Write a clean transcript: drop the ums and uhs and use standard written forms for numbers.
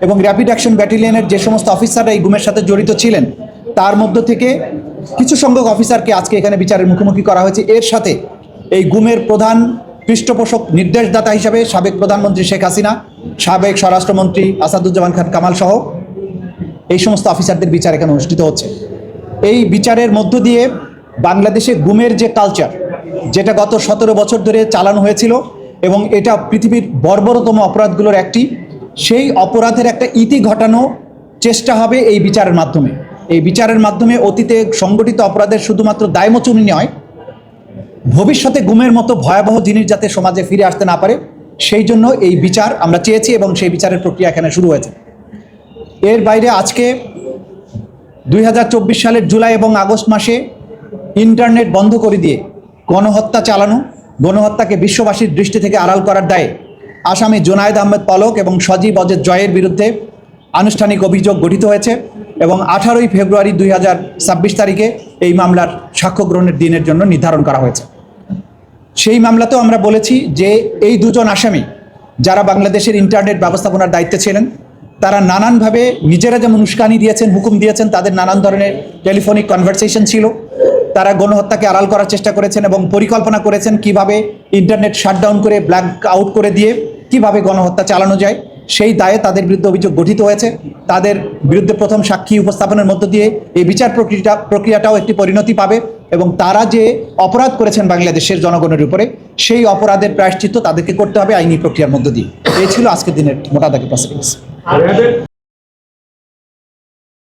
এবং rapid action ব্যাটালিয়নের যে সমস্ত অফিসাররা এই গুমের সাথে জড়িত ছিলেন তার মধ্য থেকে কিছু সংখ্যক অফিসারকে আজকে এখানে বিচারের মুখোমুখি করা হয়েছে। এর সাথে এই গুমের প্রধান পৃষ্ঠপোষক নির্দেশদাতা হিসাবে সাবেক প্রধানমন্ত্রী শেখ হাসিনা, সাবেক স্বরাষ্ট্রমন্ত্রী আসাদুজ্জামান খান কামাল সহ এই সমস্ত অফিসারদের বিচার এখানে অনুষ্ঠিত হচ্ছে। এই বিচারের মধ্য দিয়ে বাংলাদেশে গুমের যে কালচার, যেটা গত 17 বছর ধরে চালানো হয়েছিল এবং এটা পৃথিবীর বর্বরতম অপরাধগুলোর একটি, সেই অপরাধের একটা ইতি ঘটানো চেষ্টা হবে এই বিচারের মাধ্যমে। এই বিচারের মাধ্যমে অতীতে সংগঠিত অপরাধের শুধুমাত্র দায়মোচনী নয়, ভবিষ্যতে গুমের মতো ভয়াবহ জিনিস যাতে সমাজে ফিরে আসতে না পারে সেই জন্য এই বিচার আমরা চেয়েছি এবং সেই বিচারের প্রক্রিয়া এখানে শুরু হয়েছে। এর বাইরে আজকে 2024 সালের জুলাই এবং আগস্ট মাসে ইন্টারনেট বন্ধ করে দিয়ে গণহত্যা চালানো, গণহত্যাকে বিশ্ববাসীর দৃষ্টি থেকে আড়াল করার দায়ে আসামি জুনায়েদ আহমেদ পলক এবং সজীব অজেদ জয়ের বিরুদ্ধে আনুষ্ঠানিক অভিযোগ গঠিত হয়েছে এবং 18ই ফেব্রুয়ারি 2026 তারিখে এই মামলার সাক্ষ্য গ্রহণের দিনের জন্য নির্ধারণ করা হয়েছে। সেই মামলাতেও আমরা বলেছি যে এই দুজন আসামি যারা বাংলাদেশের ইন্টারনেট ব্যবস্থাপনার দায়িত্বে ছিলেন, তারা নানানভাবে নিজেরা যেমন উস্কানি দিয়েছেন, হুকুম দিয়েছেন, তাদের নানান ধরনের টেলিফোনিক কনভারসেশন ছিল, তারা গণহত্যাকে আড়াল করার চেষ্টা করেছেন এবং পরিকল্পনা করেছেন কিভাবে ইন্টারনেট শাটডাউন করে ব্ল্যাক আউট করে দিয়ে কিভাবে গণহত্যা চালানো যায়। সেই দায়ে তাদের বিরুদ্ধে অভিযোগ গঠিত হয়েছে। তাদের বিরুদ্ধে প্রথম সাক্ষী উপস্থাপনের মধ্য দিয়ে এই বিচার প্রক্রিয়াটাও একটি পরিণতি পাবে এবং তারা যে অপরাধ করেছেন বাংলাদেশের জনগণের উপরে, সেই অপরাধের প্রায়শ্চিত্ত তাদেরকে করতে হবে আইনি প্রক্রিয়ার মধ্য দিয়ে। এই ছিল আজকের দিনের মোটা দাগে প্রসিডিংস।